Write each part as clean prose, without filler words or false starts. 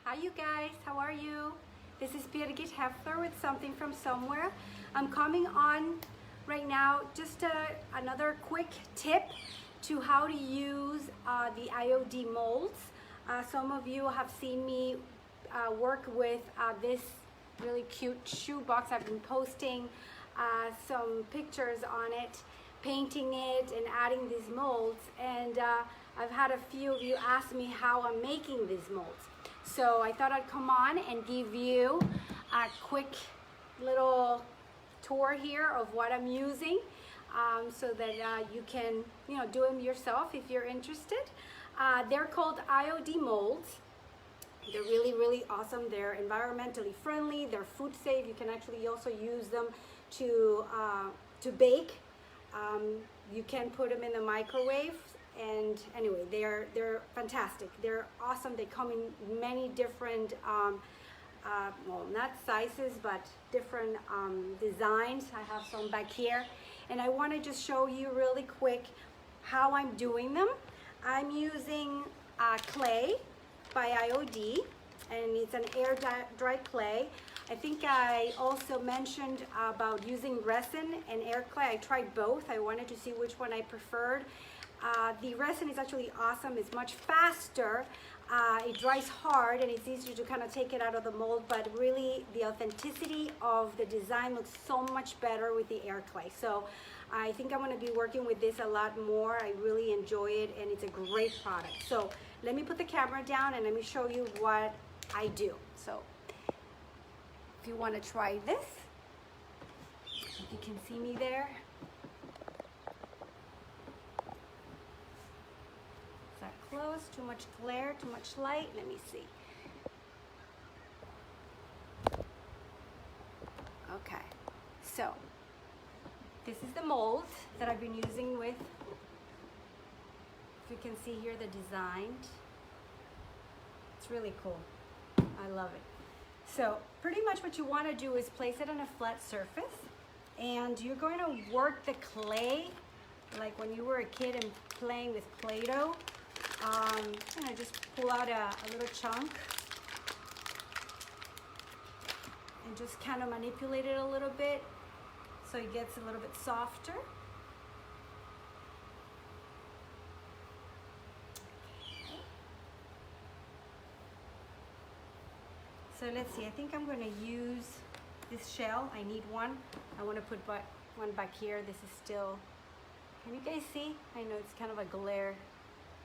Hi you guys, how are you? This is Birgit Heffler with Something from Somewhere. I'm coming on right now just another quick tip to how to use the IOD molds. Some of you have seen me work with this really cute shoe box. I've been posting some pictures on it, painting it and adding these molds, and I've had a few of you ask me how I'm making these molds. So I thought I'd come on and give you a quick little tour here of what I'm using, so that you can do them yourself if you're interested. They're called IOD molds. They're really awesome. They're environmentally friendly, they're food safe. You can actually also use them to bake. You can put them in the microwave, and anyway, they're fantastic. They're awesome. They come in many different well, not sizes, but different designs. I have some back here, and I want to just show you really quick how I'm doing them. I'm using clay by IOD, and it's an air dry clay. I think I also mentioned about using resin and air clay. I tried both. I wanted to see which one I preferred. The resin is actually awesome. It's much faster. It dries hard, and it's easier to kind of take it out of the mold, but really the authenticity of the design looks so much better with the air clay. So I think I'm going to be working with this a lot more. I really enjoy it, and it's a great product. So let me put the camera down and let me show you what I do. So if you want to try this, if you can see me there. Is that close? Too much glare? Too much light? Let me see. Okay, so this is the mold that I've been using with. If you can see here the design. It's really cool. I love it. So pretty much what you want to do is place it on a flat surface, and you're going to work the clay like when you were a kid and playing with Play-Doh. Just pull out a little chunk and just kind of manipulate it a little bit so it gets a little bit softer. So let's see, I think I'm going to use this shell. I need one. I want to put one back here. This is still, can you guys see? I know it's kind of a glare.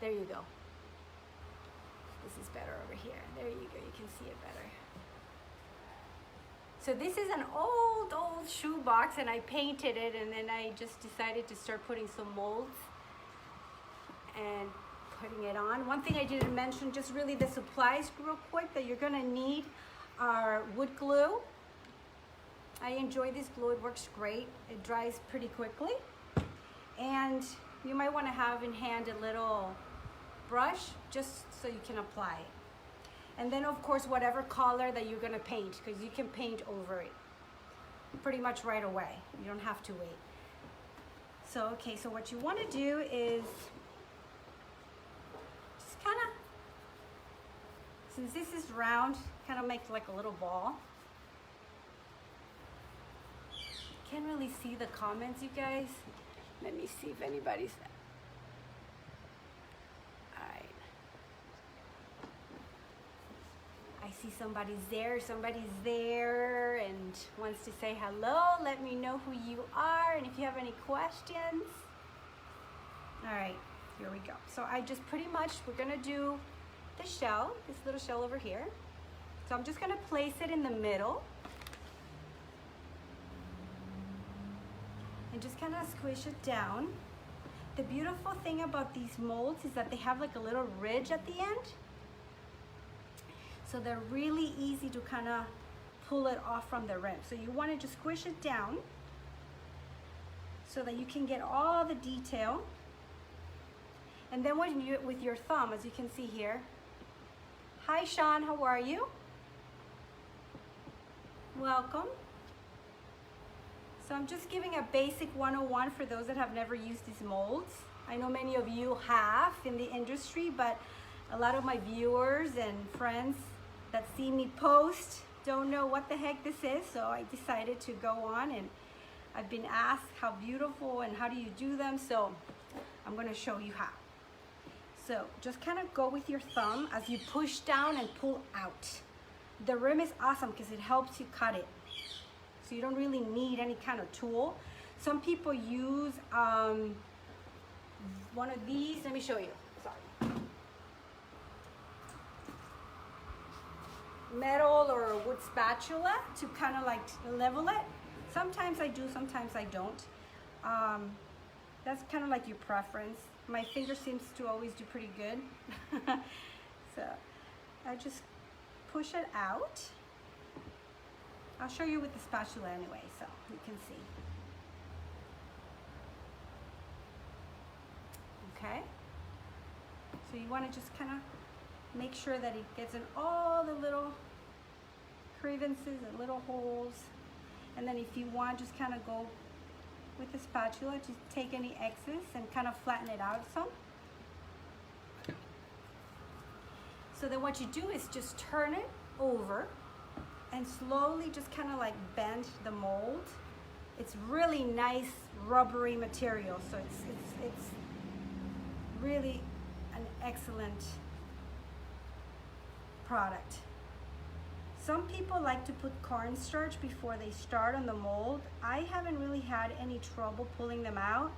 There you go. This is better over here. There you go, you can see it better. So this is an old shoe box, and I painted it, and then I just decided to start putting some molds and putting it on. One thing I didn't mention, just really the supplies real quick that you're gonna need are wood glue. I enjoy this glue, it works great. It dries pretty quickly. And you might wanna have in hand a little brush just so you can apply it. And then of course, whatever color that you're gonna paint, because you can paint over it pretty much right away. You don't have to wait. So, okay, so what you wanna do is since this is round, kind of make like a little ball. Can't really see the comments, you guys. Let me see if anybody's. All right. I see somebody's there and wants to say hello. Let me know who you are and if you have any questions. All right, here we go. So I just pretty much, we're gonna do the shell, this little shell over here. So I'm just gonna place it in the middle and just kind of squish it down. The beautiful thing about these molds is that they have like a little ridge at the end. So they're really easy to kind of pull it off from the rim. So you want to just squish it down so that you can get all the detail. And then when you, with your thumb, as you can see here. Hi Sean, how are you? Welcome. So I'm just giving a basic 101 for those that have never used these molds. I know many of you have in the industry, but a lot of my viewers and friends that see me post don't know what the heck this is, so I decided to go on, and I've been asked how beautiful and how do you do them, so I'm gonna show you how. So just kind of go with your thumb as you push down and pull out. The rim is awesome because it helps you cut it. So you don't really need any kind of tool. Some people use one of these. Let me show you. Sorry. Metal or a wood spatula to kind of like level it. Sometimes I do, sometimes I don't. That's kind of like your preference. My finger seems to always do pretty good. So I just push it out. I'll show you with the spatula anyway, so you can see. Okay? So you want to just kind of make sure that it gets in all the little crevices and little holes. And then if you want, just kind of go with the spatula, just take any excess and kind of flatten it out some. So then what you do is just turn it over and slowly just kind of like bend the mold. It's really nice rubbery material, so it's really an excellent product. Some people like to put cornstarch before they start on the mold. I haven't really had any trouble pulling them out.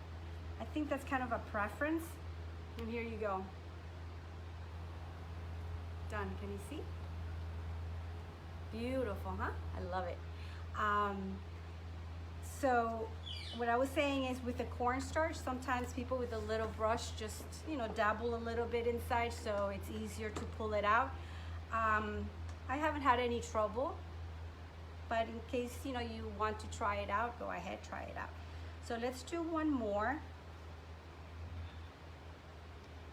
I think that's kind of a preference. And here you go. Done, can you see? Beautiful, huh? I love it. So what I was saying is with the cornstarch, sometimes people with a little brush just, you know, dabble a little bit inside so it's easier to pull it out. I haven't had any trouble, but in case, you know, you want to try it out, go ahead, try it out. So let's do one more.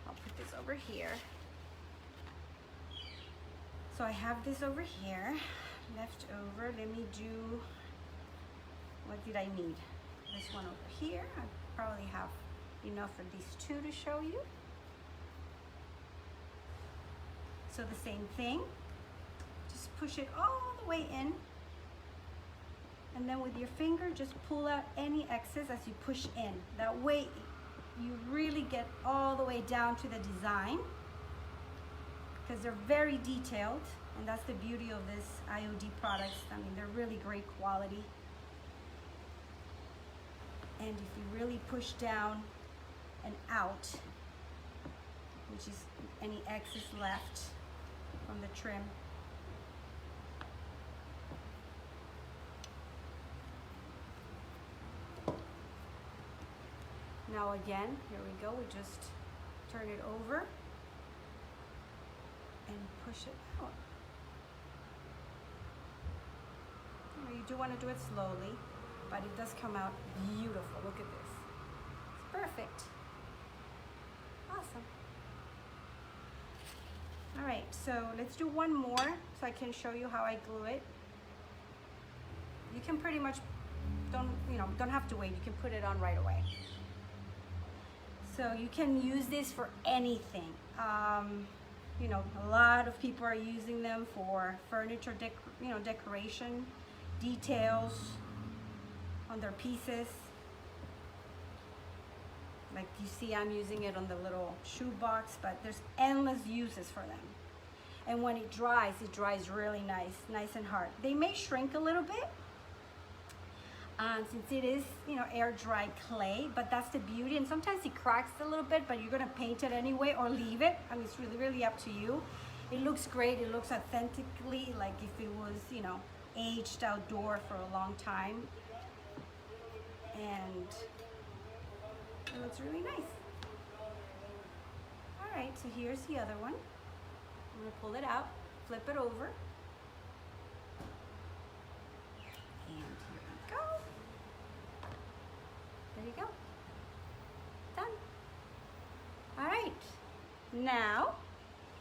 I'll put this over here. So I have this over here, left over. Let me do, what did I need? This one over here. I probably have enough for these two to show you. So the same thing, just push it all the way in. And then with your finger, just pull out any excess as you push in. That way you really get all the way down to the design, because they're very detailed, and that's the beauty of this IOD products. I mean, they're really great quality. And if you really push down and out, which is any excess left from the trim, now again, here we go, we just turn it over and push it out. You do want to do it slowly, but it does come out beautiful. Look at this. It's perfect. Awesome. All right, so let's do one more so I can show you how I glue it. You can pretty much don't have to wait. You can put it on right away. So you can use this for anything. You know, a lot of people are using them for furniture, decoration, details on their pieces. Like you see, I'm using it on the little shoe box, but there's endless uses for them. And when it dries really nice and hard. They may shrink a little bit, since it is, you know, air dry clay, but that's the beauty. And sometimes it cracks a little bit, but you're gonna paint it anyway or leave it. I mean, it's really up to you. It looks great. It looks authentically like if it was, you know, aged outdoor for a long time. And it looks really nice. All right, so here's the other one. I'm gonna pull it out, flip it over. And here we go. There you go. Done. All right. Now,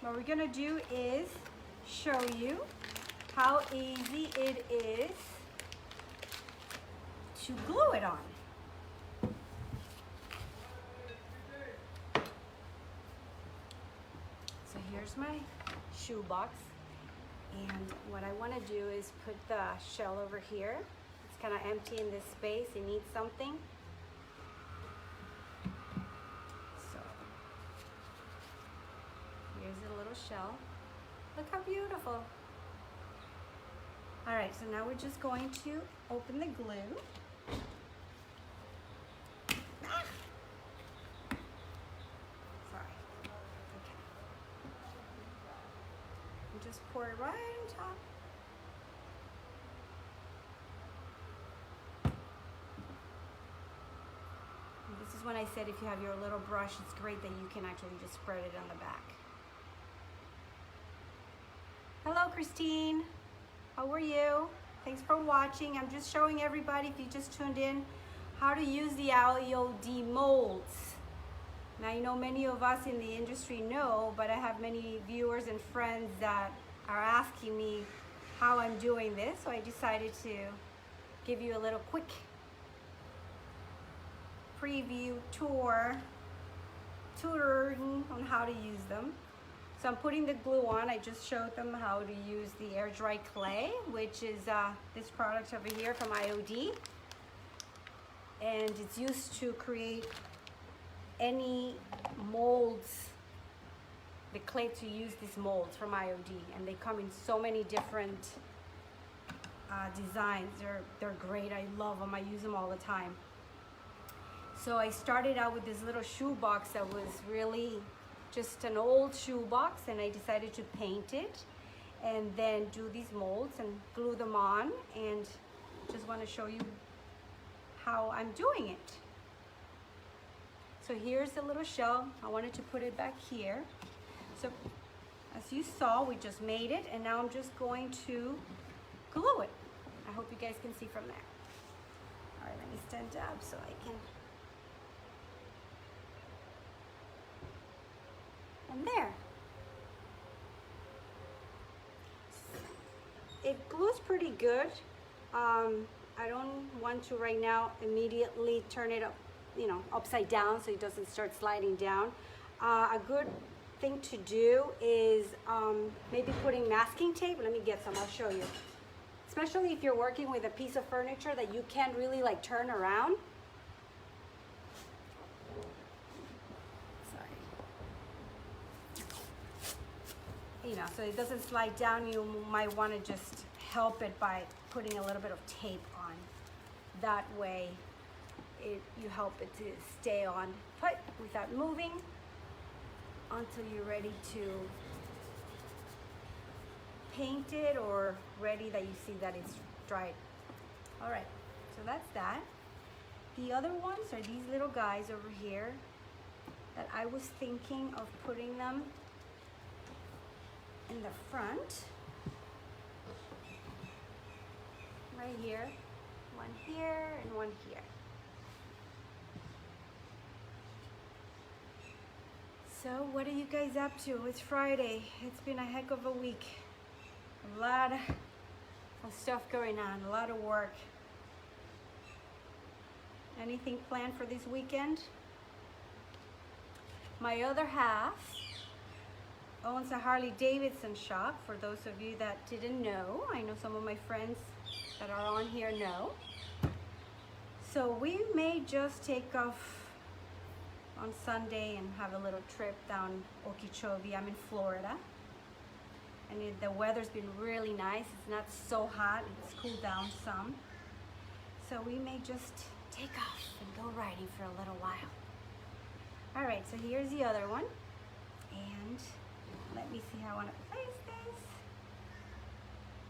what we're gonna do is show you how easy it is to glue it on. So here's my shoe box. And what I want to do is put the shell over here. It's kind of empty in this space. It needs something. So here's a little shell. Look how beautiful. All right, so now we're just going to open the glue. Ah! Sorry. Okay. And just pour it right on top. And this is when I said if you have your little brush, it's great that you can actually just spread it on the back. Hello, Christine. How are you? Thanks for watching. I'm just showing everybody, if you just tuned in, how to use the IOD molds. Now, you know, many of us in the industry know, but I have many viewers and friends that are asking me how I'm doing this, so I decided to give you a little quick preview tutoring on how to use them. So I'm putting the glue on. I just showed them how to use the air dry clay, which is this product over here from IOD. And it's used to create any molds, the clay to use these molds from IOD. And they come in so many different designs. They're great. I love them. I use them all the time. So I started out with this little shoe box that was really just an old shoe box, and I decided to paint it and then do these molds and glue them on, and just want to show you how I'm doing it. So here's the little shell. I wanted to put it back here. So as you saw, we just made it, and now I'm just going to glue it. I hope you guys can see from there. All right, let me stand up so I can. And there. It glues pretty good. I don't want to right now immediately turn it up, you know, upside down so it doesn't start sliding down. A good thing to do is maybe putting masking tape. Let me get some, I'll show you. Especially if you're working with a piece of furniture that you can't really like turn around. You know, so it doesn't slide down, you might want to just help it by putting a little bit of tape on. That way, you help it to stay on put without moving until you're ready to paint it or ready that you see that it's dried. All right, so that's that. The other ones are these little guys over here that I was thinking of putting them in the front, right here, one here and one here. So what are you guys up to? It's Friday. It's been a heck of a week. A lot of stuff going on, a lot of work. Anything planned for this weekend? My other half owns a Harley Davidson shop, for those of you that didn't know. I know some of my friends that are on here know. So we may just take off on Sunday and have a little trip down Okeechobee. I'm in Florida, and the weather's been really nice. It's not so hot, it's cooled down some. So we may just take off and go riding for a little while. All right, so here's the other one. And let me see how I want to place this.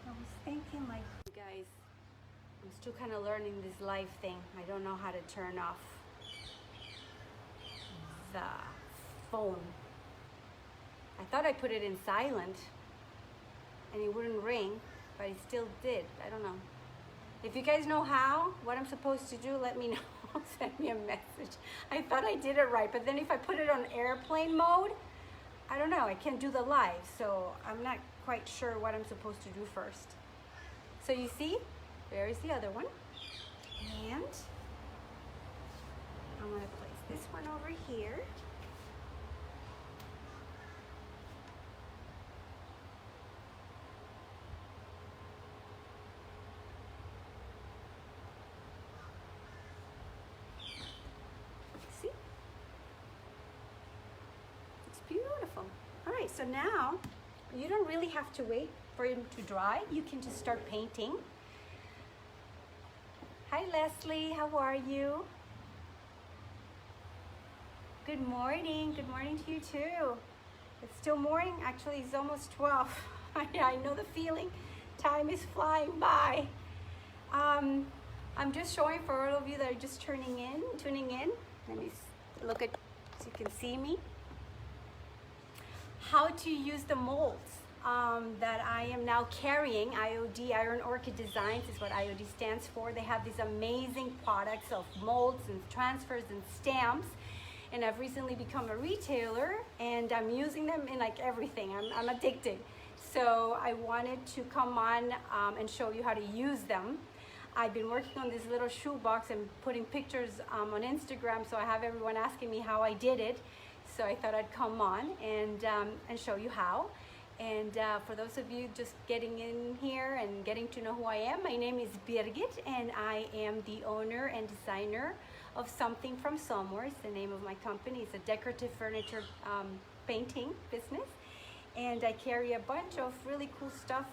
I was thinking, like, you guys, I'm still kind of learning this live thing. I don't know how to turn off the phone. I thought I put it in silent and it wouldn't ring, but it still did. I don't know. If you guys know how, what I'm supposed to do, let me know. Send me a message. I thought I did it right, but then if I put it on airplane mode, I don't know, I can't do the live, so I'm not quite sure what I'm supposed to do first. So you see, there is the other one. And I'm gonna place this one over here. beautiful. All right, so now you don't really have to wait for them to dry. You can just start painting. Hi Leslie, how are you? Good morning to you too. It's still morning, actually it's almost 12. I know the feeling, time is flying by. I'm just showing for all of you that are just tuning in. Let me look at, so you can see me. How to use the molds that I am now carrying. IOD, Iron Orchid Designs, is what IOD stands for. They have these amazing products of molds and transfers and stamps. And I've recently become a retailer and I'm using them in like everything. I'm addicted. So I wanted to come on and show you how to use them. I've been working on this little shoebox and putting pictures on Instagram, so I have everyone asking me how I did it. So I thought I'd come on and show you how. And for those of you just getting in here and getting to know who I am, my name is Birgit and I am the owner and designer of Something from Somewhere. It's the name of my company. It's a decorative furniture painting business. And I carry a bunch of really cool stuff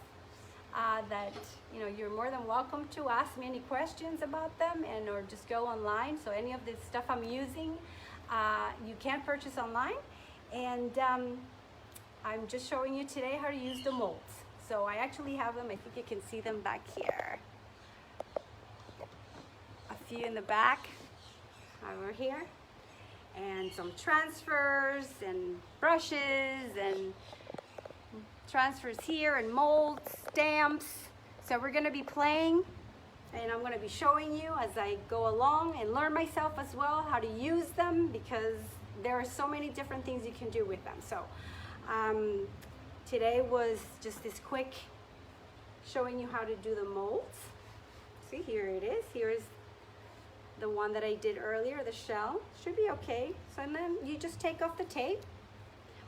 that, you know, you're more than welcome to ask me any questions about them or just go online. So any of the stuff I'm using, you can purchase online. And I'm just showing you today how to use the molds. So I actually have them, I think you can see them back here. A few in the back, over here. And some transfers and brushes and transfers here and molds, stamps. So we're gonna be playing and I'm gonna be showing you as I go along and learn myself as well how to use them, because there are so many different things you can do with them. So today was just this quick showing you how to do the molds. See, here it is. Here is the one that I did earlier, the shell. Should be okay. So then you just take off the tape.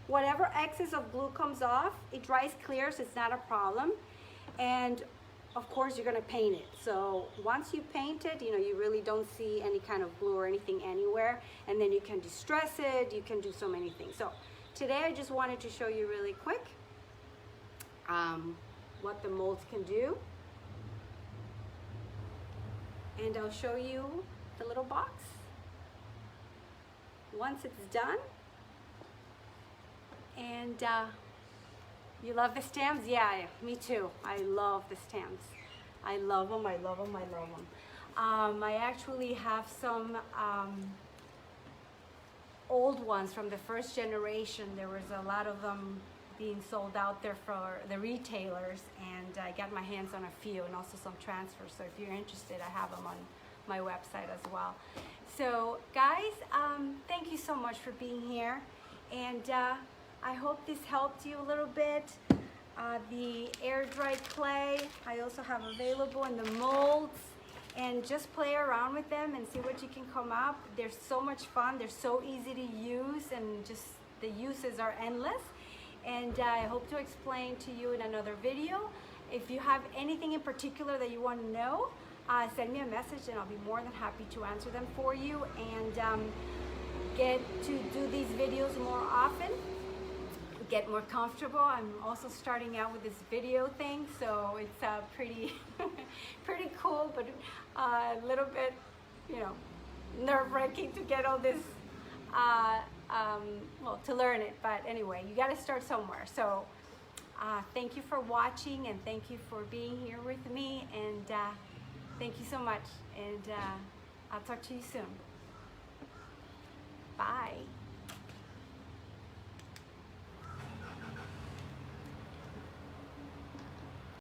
Whatever excess of glue comes off, it dries clear, so it's not a problem. And of course you're gonna paint it. So once you paint it, you know, you really don't see any kind of glue or anything anywhere. And then you can distress it, you can do so many things. So today I just wanted to show you really quick what the molds can do. And I'll show you the little box. Once it's done, and you love the stamps? Yeah, me too. I love the stamps. I love them, I love them, I love them. I actually have some old ones from the first generation. There was a lot of them being sold out there for the retailers, and I got my hands on a few, and also some transfers. So if you're interested, I have them on my website as well. So guys, thank you so much for being here, and I hope this helped you a little bit. The air dried clay I also have available in the molds, and just play around with them and see what you can come up. They're so much fun, they're so easy to use, and just the uses are endless. And I hope to explain to you in another video. If you have anything in particular that you want to know, send me a message and I'll be more than happy to answer them for you, and get to do these videos more often, get more comfortable. I'm also starting out with this video thing, so it's pretty pretty cool, but a little bit, you know, nerve-wracking to get all this well, to learn it. But anyway, you got to start somewhere. So thank you for watching, and thank you for being here with me, and thank you so much, and I'll talk to you soon.